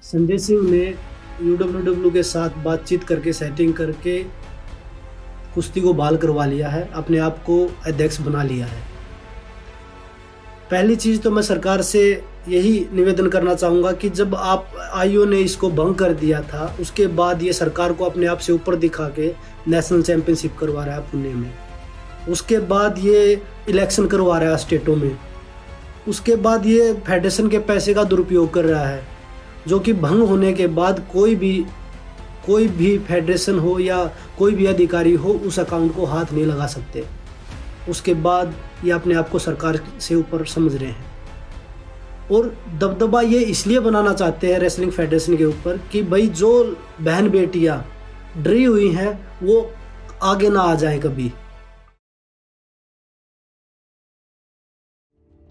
संजय सिंह ने यूडब्ल्यूडब्ल्यू के साथ बातचीत करके सेटिंग करके कुश्ती को बहाल करवा लिया है, अपने आप को अध्यक्ष बना लिया है। पहली चीज़ तो मैं सरकार से यही निवेदन करना चाहूँगा कि जब आप आईओ ने इसको भंग कर दिया था, उसके बाद ये सरकार को अपने आप से ऊपर दिखा के नेशनल चैंपियनशिप करवा रहा है पुणे में, उसके बाद ये इलेक्शन करवा रहा है स्टेटों में, उसके बाद ये फेडरेशन के पैसे का दुरुपयोग कर रहा है, जो कि भंग होने के बाद कोई भी फेडरेशन हो या कोई भी अधिकारी हो उस अकाउंट को हाथ नहीं लगा सकते। उसके बाद ये अपने आप को सरकार से ऊपर समझ रहे हैं और दबदबा ये इसलिए बनाना चाहते हैं रेसलिंग फेडरेशन के ऊपर कि भाई जो बहन बेटियां डरी हुई हैं वो आगे ना आ जाएं कभी।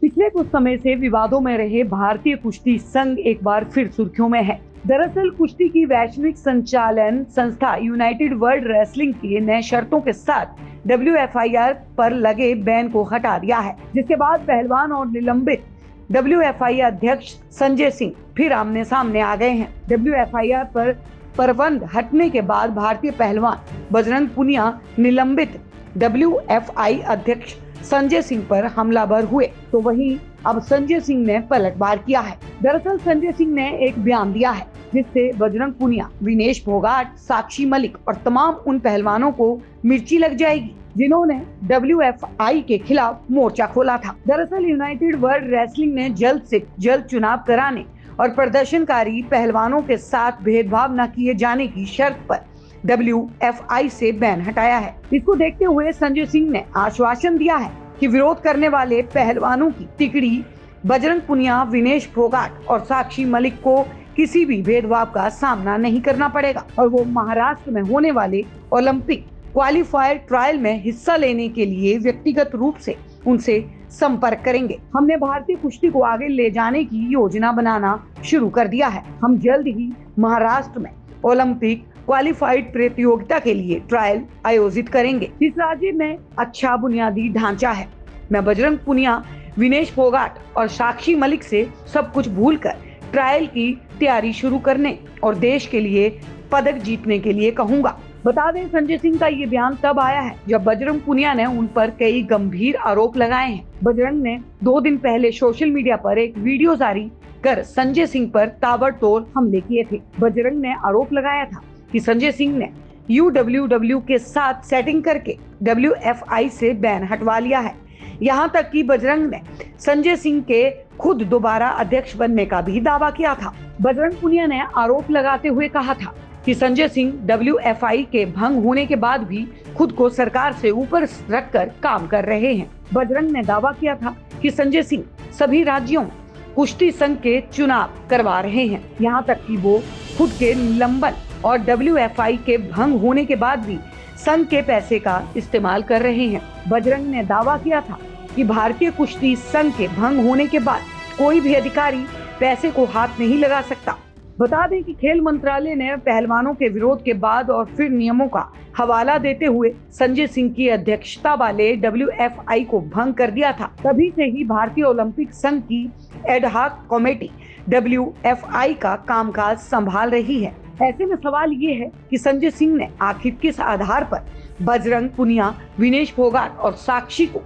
पिछले कुछ समय से विवादों में रहे भारतीय कुश्ती संघ एक बार फिर सुर्खियों में है। दरअसल कुश्ती की वैश्विक संचालन संस्था यूनाइटेड वर्ल्ड रेसलिंग की नए शर्तों के साथ WFIR पर लगे बैन को हटा दिया है, जिसके बाद पहलवान और निलंबित WFI अध्यक्ष संजय सिंह फिर आमने सामने आ गए हैं। WFIR पर प्रतिबंध हटने के बाद भारतीय पहलवान बजरंग पुनिया निलंबित WFI अध्यक्ष संजय सिंह पर हमलावर हुए, तो वहीं अब संजय सिंह ने पलटवार किया है। दरअसल संजय सिंह ने एक बयान दिया है जिससे बजरंग पुनिया, विनेश फोगाट, साक्षी मलिक और तमाम उन पहलवानों को मिर्ची लग जाएगी जिन्होंने WFI के खिलाफ मोर्चा खोला था। दरअसल यूनाइटेड वर्ल्ड रेसलिंग ने जल्द से जल्द चुनाव कराने और प्रदर्शनकारी पहलवानों के साथ भेदभाव न किए जाने की शर्त पर WFI से बैन हटाया है। इसको देखते हुए संजय सिंह ने आश्वासन दिया है कि विरोध करने वाले पहलवानों की तिकड़ी बजरंग पुनिया, विनेश फोगाट और साक्षी मलिक को किसी भी भेदभाव का सामना नहीं करना पड़ेगा और वो महाराष्ट्र में होने वाले ओलंपिक क्वालिफायर ट्रायल में हिस्सा लेने के लिए व्यक्तिगत रूप से उनसे संपर्क करेंगे। हमने भारतीय कुश्ती को आगे ले जाने की योजना बनाना शुरू कर दिया है। हम जल्द ही महाराष्ट्र में ओलंपिक क्वालिफाइड प्रतियोगिता के लिए ट्रायल आयोजित करेंगे। इस राज्य में अच्छा बुनियादी ढांचा है। मैं बजरंग पुनिया, विनेश फोगाट और साक्षी मलिक से सब कुछ भूलकर ट्रायल की तैयारी शुरू करने और देश के लिए पदक जीतने के लिए कहूँगा। बता दें, संजय सिंह का ये बयान तब आया है जब बजरंग पुनिया ने उन पर कई गंभीर आरोप लगाए हैं। बजरंग ने 2 दिन पहले सोशल मीडिया पर एक वीडियो जारी कर संजय सिंह पर ताबड़तोड़ हमले किए थे। बजरंग ने आरोप लगाया था कि संजय सिंह ने UWW के साथ सेटिंग करके WFI से बैन हटवा लिया है। यहाँ तक कि बजरंग ने संजय सिंह के खुद दोबारा अध्यक्ष बनने का भी दावा किया था। बजरंग पुनिया ने आरोप लगाते हुए कहा था कि संजय सिंह WFI के भंग होने के बाद भी खुद को सरकार से ऊपर रखकर काम कर रहे हैं। बजरंग ने दावा किया था कि संजय सिंह सभी राज्यों में कुश्ती संघ के चुनाव करवा रहे हैं, यहाँ तक कि वो खुद के निलंबन और WFI के भंग होने के बाद भी संघ के पैसे का इस्तेमाल कर रहे हैं। बजरंग ने दावा किया था कि भारतीय कुश्ती संघ के भंग होने के बाद कोई भी अधिकारी पैसे को हाथ नहीं लगा सकता। बता दें कि खेल मंत्रालय ने पहलवानों के विरोध के बाद और फिर नियमों का हवाला देते हुए संजय सिंह की अध्यक्षता वाले WFI को भंग कर दिया था। तभी से ही भारतीय ओलंपिक संघ की एडहॉक कमेटी WFI का कामकाज संभाल रही है। ऐसे में सवाल ये है कि संजय सिंह ने आखिर किस आधार पर बजरंग पुनिया, विनेश फोगाट और साक्षी को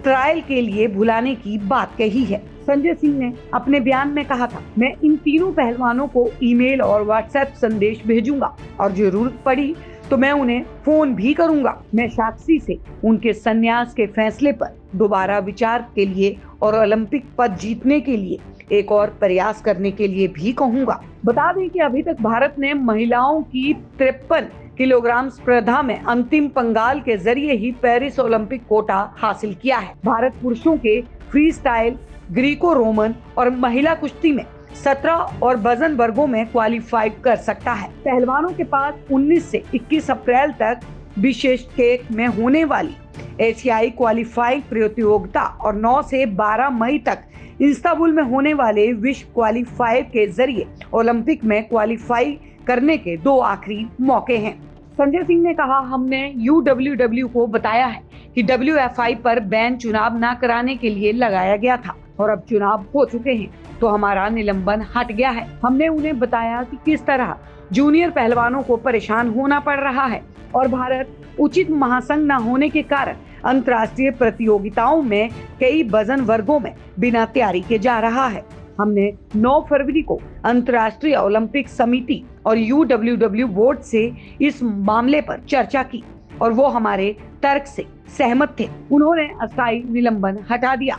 ट्रायल के लिए बुलाने की बात कही है। संजय सिंह ने अपने बयान में कहा था, मैं इन तीनों पहलवानों को ईमेल और व्हाट्सएप संदेश भेजूंगा और जरूरत पड़ी तो मैं उन्हें फोन भी करूंगा। मैं साक्षी से उनके संन्यास के फैसले पर दोबारा विचार के लिए और ओलंपिक पद जीतने के लिए एक और प्रयास करने के लिए भी कहूंगा। बता दें कि अभी तक भारत ने महिलाओं की 53 किलोग्राम स्पर्धा में अंतिम पंगाल के जरिए ही पेरिस ओलंपिक कोटा हासिल किया है। भारत पुरुषों के फ्री स्टाइल, ग्रीको रोमन और महिला कुश्ती में 17 और वजन वर्गों में क्वालिफाई कर सकता है। पहलवानों के पास 19 से 21 अप्रैल तक बिश्केक में होने वाली एशियाई क्वालिफाई प्रतियोगिता और 9 से 12 मई तक इस्तांबुल में होने वाले विश्व क्वालिफायर के जरिए ओलंपिक में क्वालिफाई करने के 2 आखिरी मौके हैं। संजय सिंह ने कहा, हमने UWW को बताया है कि WFI पर बैन चुनाव न कराने के लिए लगाया गया था। और अब चुनाव हो चुके हैं तो हमारा निलंबन हट गया है। हमने उन्हें बताया कि किस तरह जूनियर पहलवानों को परेशान होना पड़ रहा है और भारत उचित महासंघ न होने के कारण अंतर्राष्ट्रीय प्रतियोगिताओं में कई वजन वर्गों में बिना तैयारी के जा रहा है। हमने 9 फरवरी को अंतर्राष्ट्रीय ओलंपिक समिति और UWW बोर्ड से इस मामले पर चर्चा की और वो हमारे तर्क से सहमत थे। उन्होंने अस्थायी निलंबन हटा दिया।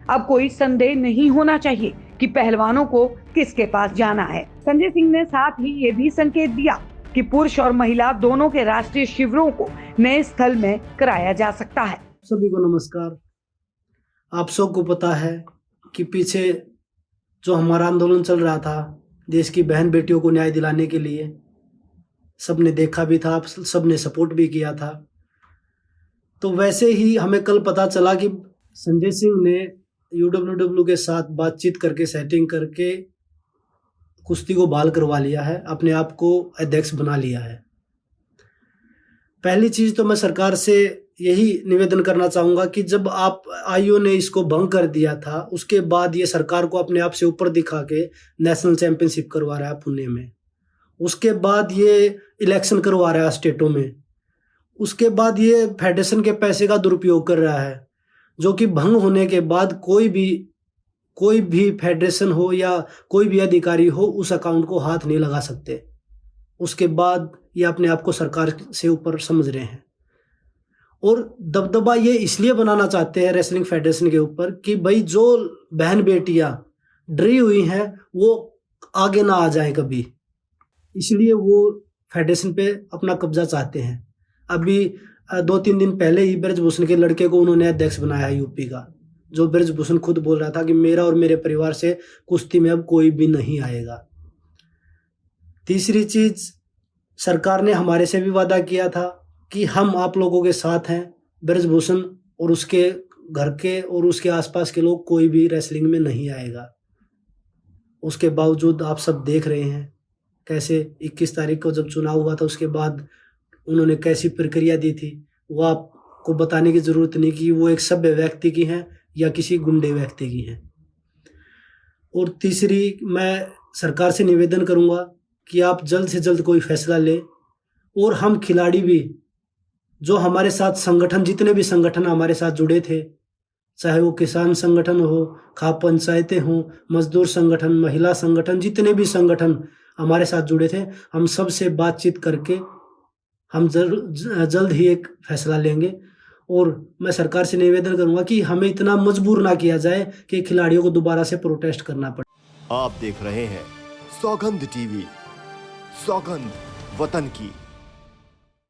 अब कोई संदेह नहीं होना चाहिए कि पहलवानों को किसके पास जाना है। संजय सिंह ने साथ ही ये भी संकेत दिया कि पुरुष और महिला दोनों के राष्ट्रीय शिविरों को नए स्थल में कराया जा सकता है। सभी को नमस्कार। आप सबको पता है कि पीछे जो हमारा आंदोलन चल रहा था देश की बहन बेटियों को न्याय दिलाने के लिए, सबने देखा भी था, सबने सपोर्ट भी किया था। तो वैसे ही हमें कल पता चला कि संजय सिंह ने UWW के साथ बातचीत करके सेटिंग करके कुश्ती को बहाल करवा लिया है, अपने आप को अध्यक्ष बना लिया है। पहली चीज तो मैं सरकार से यही निवेदन करना चाहूंगा कि जब आप IO ने इसको भंग कर दिया था, उसके बाद ये सरकार को अपने आप से ऊपर दिखा के नेशनल चैंपियनशिप करवा रहा है पुणे में। उसके बाद ये इलेक्शन करवा रहा है स्टेटों में। उसके बाद ये फेडरेशन के पैसे का दुरुपयोग कर रहा है, जो कि भंग होने के बाद कोई भी फेडरेशन हो या कोई भी अधिकारी हो उस अकाउंट को हाथ नहीं लगा सकते। उसके बाद ये अपने आप को सरकार से ऊपर समझ रहे हैं और दबदबा ये इसलिए बनाना चाहते हैं रेसलिंग फेडरेशन के ऊपर कि भाई जो बहन बेटियां डरी हुई हैं वो आगे ना आ जाए कभी, इसलिए वो फेडरेशन पे अपना कब्जा चाहते हैं। अभी 2-3 दिन पहले ही ब्रजभूषण के लड़के को उन्होंने अध्यक्ष बनाया यूपी का, जो ब्रजभूषण खुद बोल रहा था कि मेरा और मेरे परिवार से कुश्ती में अब कोई भी नहीं आएगा। तीसरी चीज, सरकार ने हमारे से भी वादा किया था कि हम आप लोगों के साथ हैं। ब्रजभूषण और उसके घर के और उसके आसपास के लोग कोई भी रेसलिंग में नहीं आएगा। उसके बावजूद आप सब देख रहे हैं कैसे 21 तारीख को जब चुनाव हुआ था उसके बाद उन्होंने कैसी प्रक्रिया दी थी। वो आपको बताने की जरूरत नहीं कि वो एक सभ्य व्यक्ति की हैं या किसी गुंडे व्यक्ति की हैं। और तीसरी, मैं सरकार से निवेदन करूंगा कि आप जल्द से जल्द कोई फैसला लें और हम खिलाड़ी भी जो हमारे साथ संगठन, जितने भी संगठन हमारे साथ जुड़े थे, चाहे वो किसान संगठन हो, खाप पंचायतें हो, मजदूर संगठन, महिला संगठन, जितने भी संगठन हमारे साथ जुड़े थे, हम सब से बातचीत करके हम जल्द ही एक फैसला लेंगे। और मैं सरकार से निवेदन करूंगा कि हमें इतना मजबूर ना किया जाए कि खिलाड़ियों को दोबारा से प्रोटेस्ट करना पड़े। आप देख रहे हैं सौगंध टीवी, सौगंध वतन की।